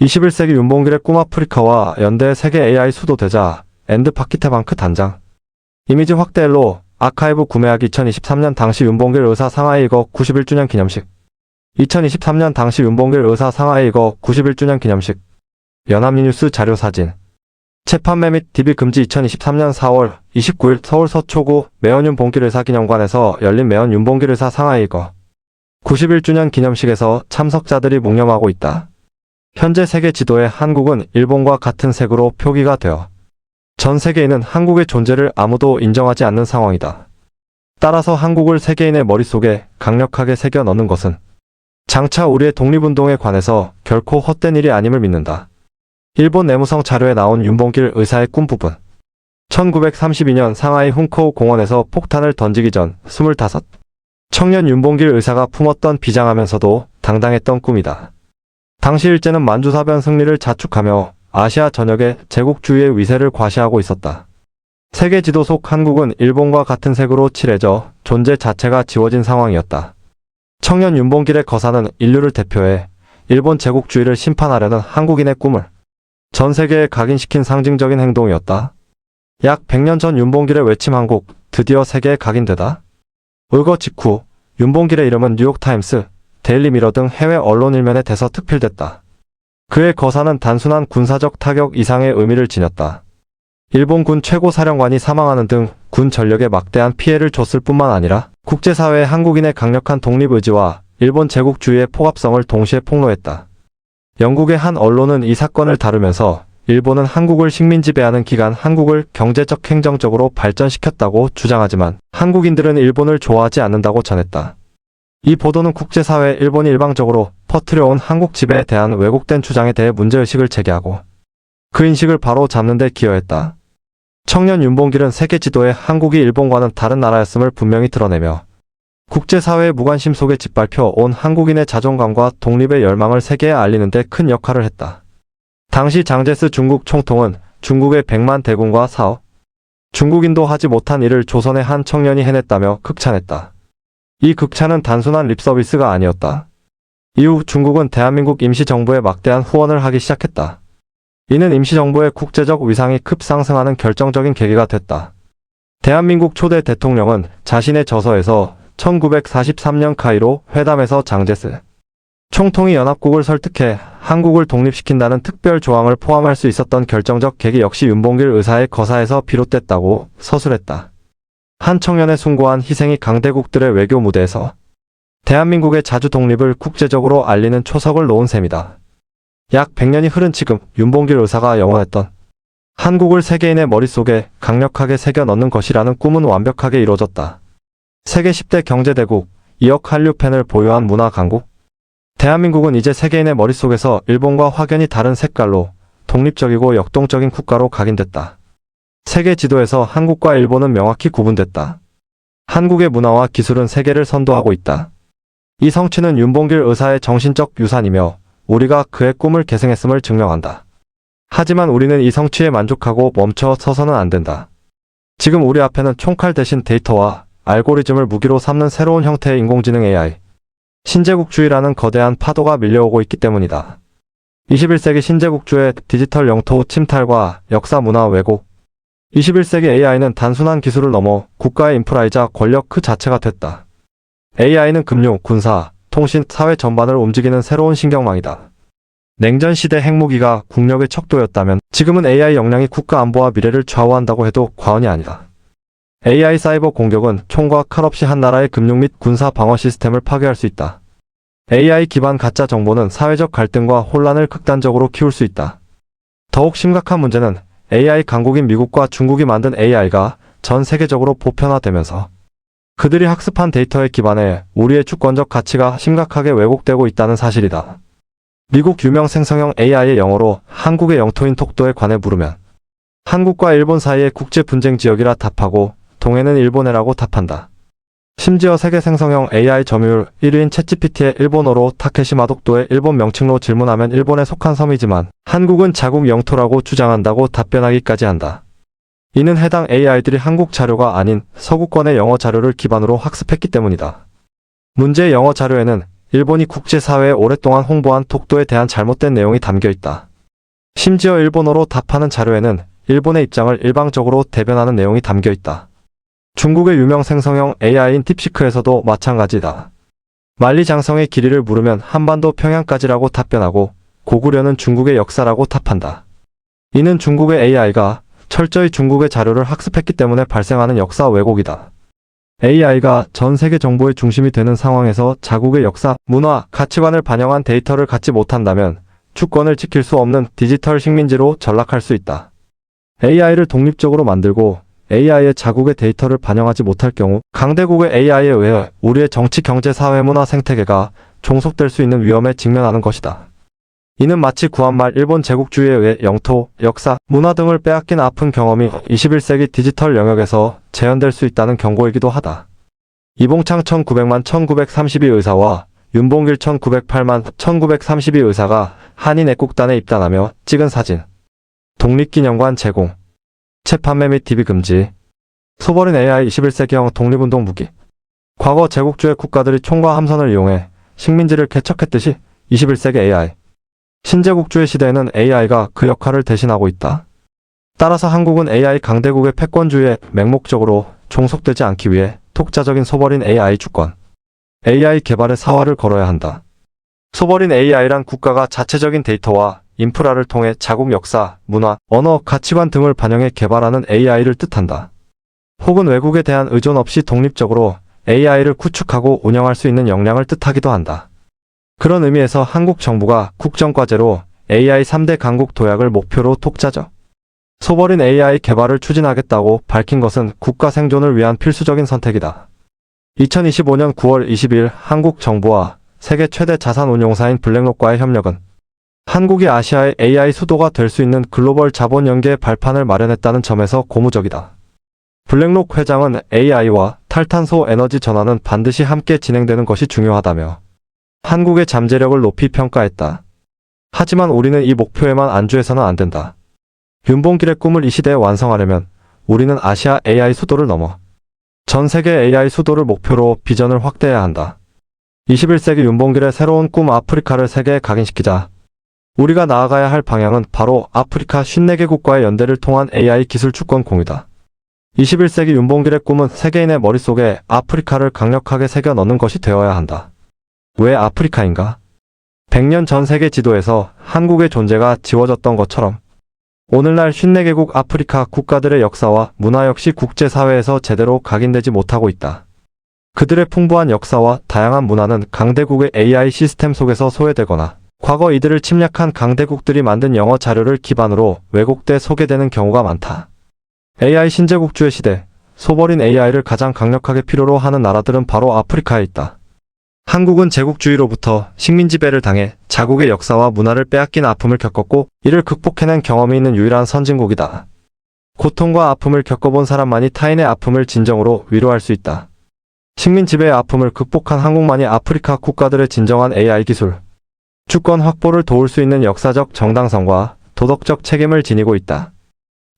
21세기 윤봉길의 꿈 아프리카와 연대의 세계 AI 수도 되자 엔드파키테방크 단장. 이미지 확대로 아카이브 구매하기 2023년 당시 윤봉길 의사 상하이 이거 91주년 기념식. 2023년 당시 윤봉길 의사 상하이 이거 91주년 기념식. 연합뉴스 자료 사진. 재판매 및 DB 금지 2023년 4월 29일 서울 서초구 매원 윤봉길 의사 기념관에서 열린 매원 윤봉길 의사 상하이 이거 91주년 기념식에서 참석자들이 묵념하고 있다. 현재 세계 지도에 한국은 일본과 같은 색으로 표기가 되어 전 세계인은 한국의 존재를 아무도 인정하지 않는 상황이다. 따라서 한국을 세계인의 머릿속에 강력하게 새겨 넣는 것은 장차 우리의 독립운동에 관해서 결코 헛된 일이 아님을 믿는다. 일본 내무성 자료에 나온 윤봉길 의사의 꿈 부분. 1932년 상하이 훈코우 공원에서 폭탄을 던지기 전 25 청년 윤봉길 의사가 품었던 비장하면서도 당당했던 꿈이다. 당시 일제는 만주사변 승리를 자축하며 아시아 전역에 제국주의의 위세를 과시하고 있었다. 세계 지도 속 한국은 일본과 같은 색으로 칠해져 존재 자체가 지워진 상황이었다. 청년 윤봉길의 거사는 인류를 대표해 일본 제국주의를 심판하려는 한국인의 꿈을 전 세계에 각인시킨 상징적인 행동이었다. 약 100년 전 윤봉길의 외침 한 곡 드디어 세계에 각인되다. 의거 직후 윤봉길의 이름은 뉴욕타임스, 데일리미러 등 해외 언론 일면에 대서특필됐다. 그의 거사는 단순한 군사적 타격 이상의 의미를 지녔다. 일본군 최고사령관이 사망하는 등 군 전력에 막대한 피해를 줬을 뿐만 아니라 국제사회의 한국인의 강력한 독립의지와 일본 제국주의의 포갑성을 동시에 폭로했다. 영국의 한 언론은 이 사건을 다루면서 일본은 한국을 식민지배하는 기간 한국을 경제적 행정적으로 발전시켰다고 주장하지만 한국인들은 일본을 좋아하지 않는다고 전했다. 이 보도는 국제사회에 일본이 일방적으로 퍼뜨려온 한국 지배에 대한 왜곡된 주장에 대해 문제의식을 제기하고 그 인식을 바로 잡는 데 기여했다. 청년 윤봉길은 세계 지도에 한국이 일본과는 다른 나라였음을 분명히 드러내며 국제사회의 무관심 속에 짓밟혀 온 한국인의 자존감과 독립의 열망을 세계에 알리는 데 큰 역할을 했다. 당시 장제스 중국 총통은 중국의 100만 대군과 사업, 중국인도 하지 못한 일을 조선의 한 청년이 해냈다며 극찬했다. 이 극찬은 단순한 립서비스가 아니었다. 이후 중국은 대한민국 임시정부에 막대한 후원을 하기 시작했다. 이는 임시정부의 국제적 위상이 급상승하는 결정적인 계기가 됐다. 대한민국 초대 대통령은 자신의 저서에서 1943년 카이로 회담에서 장제스 총통이 연합국을 설득해 한국을 독립시킨다는 특별 조항을 포함할 수 있었던 결정적 계기 역시 윤봉길 의사의 거사에서 비롯됐다고 서술했다. 한 청년의 숭고한 희생이 강대국들의 외교 무대에서 대한민국의 자주 독립을 국제적으로 알리는 초석을 놓은 셈이다. 약 100년이 흐른 지금 윤봉길 의사가 영원했던 한국을 세계인의 머릿속에 강력하게 새겨 넣는 것이라는 꿈은 완벽하게 이루어졌다. 세계 10대 경제대국, 2억 한류팬을 보유한 문화 강국. 대한민국은 이제 세계인의 머릿속에서 일본과 확연히 다른 색깔로 독립적이고 역동적인 국가로 각인됐다. 세계 지도에서 한국과 일본은 명확히 구분됐다. 한국의 문화와 기술은 세계를 선도하고 있다. 이 성취는 윤봉길 의사의 정신적 유산이며 우리가 그의 꿈을 계승했음을 증명한다. 하지만 우리는 이 성취에 만족하고 멈춰 서서는 안 된다. 지금 우리 앞에는 총칼 대신 데이터와 알고리즘을 무기로 삼는 새로운 형태의 인공지능 AI, 신제국주의라는 거대한 파도가 밀려오고 있기 때문이다. 21세기 신제국주의 디지털 영토 침탈과 역사 문화 왜곡. 21세기 AI는 단순한 기술을 넘어 국가의 인프라이자 권력 그 자체가 됐다. AI는 금융, 군사, 통신, 사회 전반을 움직이는 새로운 신경망이다. 냉전 시대 핵무기가 국력의 척도였다면 지금은 AI 역량이 국가 안보와 미래를 좌우한다고 해도 과언이 아니다. AI 사이버 공격은 총과 칼 없이 한 나라의 금융 및 군사 방어 시스템을 파괴할 수 있다. AI 기반 가짜 정보는 사회적 갈등과 혼란을 극단적으로 키울 수 있다. 더욱 심각한 문제는 AI 강국인 미국과 중국이 만든 AI가 전 세계적으로 보편화되면서 그들이 학습한 데이터에 기반해 우리의 주권적 가치가 심각하게 왜곡되고 있다는 사실이다. 미국 유명 생성형 AI의 영어로 한국의 영토인 톡도에 관해 물으면 한국과 일본 사이의 국제 분쟁 지역이라 답하고 동해는 일본해라고 답한다. 심지어 세계 생성형 AI 점유율 1위인 챗GPT의 일본어로 타케시 마독도의 일본 명칭로 질문하면 일본에 속한 섬이지만 한국은 자국 영토라고 주장한다고 답변하기까지 한다. 이는 해당 AI들이 한국 자료가 아닌 서구권의 영어 자료를 기반으로 학습했기 때문이다. 문제의 영어 자료에는 일본이 국제사회에 오랫동안 홍보한 독도에 대한 잘못된 내용이 담겨 있다. 심지어 일본어로 답하는 자료에는 일본의 입장을 일방적으로 대변하는 내용이 담겨 있다. 중국의 유명 생성형 AI인 딥시크에서도 마찬가지다. 만리장성의 길이를 물으면 한반도 평양까지라고 답변하고 고구려는 중국의 역사라고 답한다. 이는 중국의 AI가 철저히 중국의 자료를 학습했기 때문에 발생하는 역사 왜곡이다. AI가 전 세계 정보의 중심이 되는 상황에서 자국의 역사, 문화, 가치관을 반영한 데이터를 갖지 못한다면 주권을 지킬 수 없는 디지털 식민지로 전락할 수 있다. AI를 독립적으로 만들고 AI의 자국의 데이터를 반영하지 못할 경우 강대국의 AI에 의해 우리의 정치, 경제, 사회, 문화, 생태계가 종속될 수 있는 위험에 직면하는 것이다. 이는 마치 구한말 일본 제국주의에 의해 영토, 역사, 문화 등을 빼앗긴 아픈 경험이 21세기 디지털 영역에서 재현될 수 있다는 경고이기도 하다. 이봉창 1900만 1932 의사와 윤봉길 1908만 1932 의사가 한인 애국단에 입단하며 찍은 사진. 독립기념관 제공. 재판매 및 DB 금지. 소버린 AI 21세기형 독립운동 무기. 과거 제국주의 국가들이 총과 함선을 이용해 식민지를 개척했듯이 21세기 AI. 신제국주의 시대에는 AI가 그 역할을 대신하고 있다. 따라서 한국은 AI 강대국의 패권주의에 맹목적으로 종속되지 않기 위해 독자적인 소버린 AI 주권, AI 개발의 사활을 걸어야 한다. 소버린 AI란 국가가 자체적인 데이터와 인프라를 통해 자국 역사, 문화, 언어, 가치관 등을 반영해 개발하는 AI를 뜻한다. 혹은 외국에 대한 의존 없이 독립적으로 AI를 구축하고 운영할 수 있는 역량을 뜻하기도 한다. 그런 의미에서 한국 정부가 국정과제로 AI 3대 강국 도약을 목표로 독자적 소버린 AI 개발을 추진하겠다고 밝힌 것은 국가 생존을 위한 필수적인 선택이다. 2025년 9월 20일 한국 정부와 세계 최대 자산운용사인 블랙록과의 협력은 한국이 아시아의 AI 수도가 될 수 있는 글로벌 자본 연계의 발판을 마련했다는 점에서 고무적이다. 블랙록 회장은 AI와 탈탄소 에너지 전환은 반드시 함께 진행되는 것이 중요하다며 한국의 잠재력을 높이 평가했다. 하지만 우리는 이 목표에만 안주해서는 안 된다. 윤봉길의 꿈을 이 시대에 완성하려면 우리는 아시아 AI 수도를 넘어 전 세계 AI 수도를 목표로 비전을 확대해야 한다. 21세기 윤봉길의 새로운 꿈 아프리카를 세계에 각인시키자. 우리가 나아가야 할 방향은 바로 아프리카 54개국과의 연대를 통한 AI 기술 주권 공유다. 21세기 윤봉길의 꿈은 세계인의 머릿속에 아프리카를 강력하게 새겨 넣는 것이 되어야 한다. 왜 아프리카인가? 100년 전 세계 지도에서 한국의 존재가 지워졌던 것처럼 오늘날 54개국 아프리카 국가들의 역사와 문화 역시 국제사회에서 제대로 각인되지 못하고 있다. 그들의 풍부한 역사와 다양한 문화는 강대국의 AI 시스템 속에서 소외되거나 과거 이들을 침략한 강대국들이 만든 영어 자료를 기반으로 왜곡돼 소개되는 경우가 많다. AI 신제국주의 시대, 소버린 AI를 가장 강력하게 필요로 하는 나라들은 바로 아프리카에 있다. 한국은 제국주의로부터 식민지배를 당해 자국의 역사와 문화를 빼앗긴 아픔을 겪었고 이를 극복해낸 경험이 있는 유일한 선진국이다. 고통과 아픔을 겪어본 사람만이 타인의 아픔을 진정으로 위로할 수 있다. 식민지배의 아픔을 극복한 한국만이 아프리카 국가들의 진정한 AI 기술, 주권 확보를 도울 수 있는 역사적 정당성과 도덕적 책임을 지니고 있다.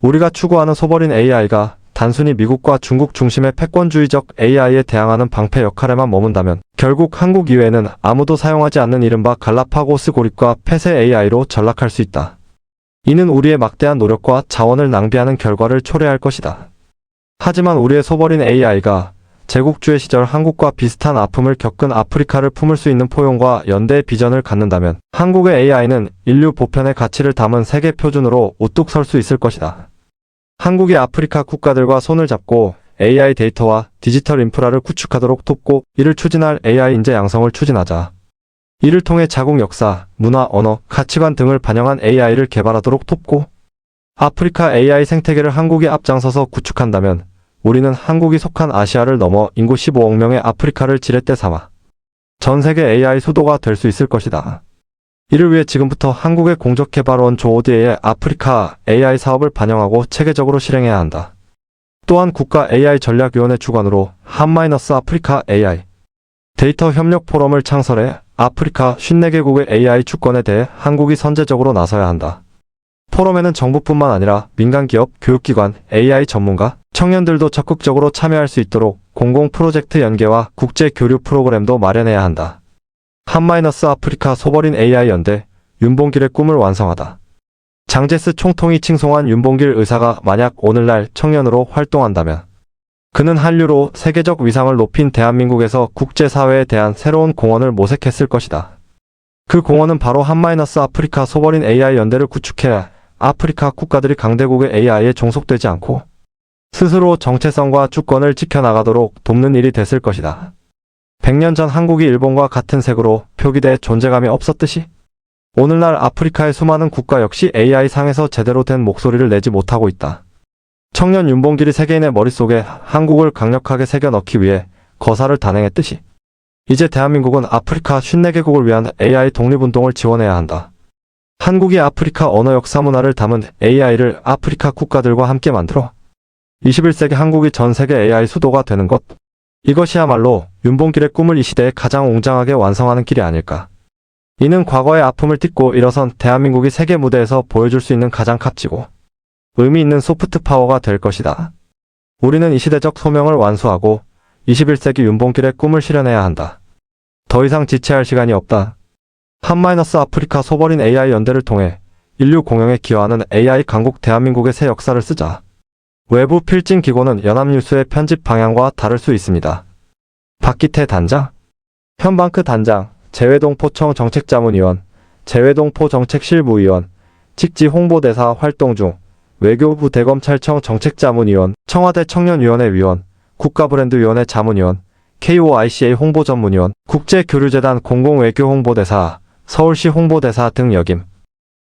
우리가 추구하는 소버린 AI가 단순히 미국과 중국 중심의 패권주의적 AI에 대항하는 방패 역할에만 머문다면 결국 한국 이외에는 아무도 사용하지 않는 이른바 갈라파고스 고립과 폐쇄 AI로 전락할 수 있다. 이는 우리의 막대한 노력과 자원을 낭비하는 결과를 초래할 것이다. 하지만 우리의 소버린 AI가 제국주의 시절 한국과 비슷한 아픔을 겪은 아프리카를 품을 수 있는 포용과 연대의 비전을 갖는다면 한국의 AI는 인류 보편의 가치를 담은 세계 표준으로 우뚝 설 수 있을 것이다. 한국이 아프리카 국가들과 손을 잡고 AI 데이터와 디지털 인프라를 구축하도록 돕고 이를 추진할 AI 인재 양성을 추진하자. 이를 통해 자국 역사, 문화, 언어, 가치관 등을 반영한 AI를 개발하도록 돕고 아프리카 AI 생태계를 한국이 앞장서서 구축한다면 우리는 한국이 속한 아시아를 넘어 인구 15억 명의 아프리카를 지렛대 삼아 전 세계 AI 수도가 될 수 있을 것이다. 이를 위해 지금부터 한국의 공적개발원 조오디에의 아프리카 AI 사업을 반영하고 체계적으로 실행해야 한다. 또한 국가 AI 전략위원회 주관으로 한-아프리카 AI 데이터 협력 포럼을 창설해 아프리카 54개국의 AI 주권에 대해 한국이 선제적으로 나서야 한다. 포럼에는 정부뿐만 아니라 민간기업, 교육기관, AI 전문가, 청년들도 적극적으로 참여할 수 있도록 공공 프로젝트 연계와 국제 교류 프로그램도 마련해야 한다. 한-아프리카 소버린 AI 연대, 윤봉길의 꿈을 완성하다. 장제스 총통이 칭송한 윤봉길 의사가 만약 오늘날 청년으로 활동한다면 그는 한류로 세계적 위상을 높인 대한민국에서 국제사회에 대한 새로운 공헌을 모색했을 것이다. 그 공헌은 바로 한-아프리카 소버린 AI 연대를 구축해 아프리카 국가들이 강대국의 AI에 종속되지 않고 스스로 정체성과 주권을 지켜나가도록 돕는 일이 됐을 것이다. 100년 전 한국이 일본과 같은 색으로 표기돼 존재감이 없었듯이 오늘날 아프리카의 수많은 국가 역시 AI 상에서 제대로 된 목소리를 내지 못하고 있다. 청년 윤봉길이 세계인의 머릿속에 한국을 강력하게 새겨 넣기 위해 거사를 단행했듯이 이제 대한민국은 아프리카 54개국을 위한 AI 독립운동을 지원해야 한다. 한국이 아프리카 언어 역사 문화를 담은 AI를 아프리카 국가들과 함께 만들어 21세기 한국이 전 세계 AI 수도가 되는 것. 이것이야말로 윤봉길의 꿈을 이 시대에 가장 웅장하게 완성하는 길이 아닐까. 이는 과거의 아픔을 딛고 일어선 대한민국이 세계 무대에서 보여줄 수 있는 가장 값지고 의미 있는 소프트 파워가 될 것이다. 우리는 이 시대적 소명을 완수하고 21세기 윤봉길의 꿈을 실현해야 한다. 더 이상 지체할 시간이 없다. 한-아프리카 소버린 AI 연대를 통해 인류 공영에 기여하는 AI 강국 대한민국의 새 역사를 쓰자. 외부 필진 기고는 연합뉴스의 편집 방향과 다를 수 있습니다. 박기태 단장, 현방크 단장, 재외동포청 정책자문위원, 재외동포 정책실무위원, 직지 홍보대사 활동 중, 외교부 대검찰청 정책자문위원, 청와대 청년위원회 위원, 국가브랜드위원회 자문위원, KOICA 홍보전문위원, 국제교류재단 공공외교홍보대사, 서울시 홍보대사 등 역임.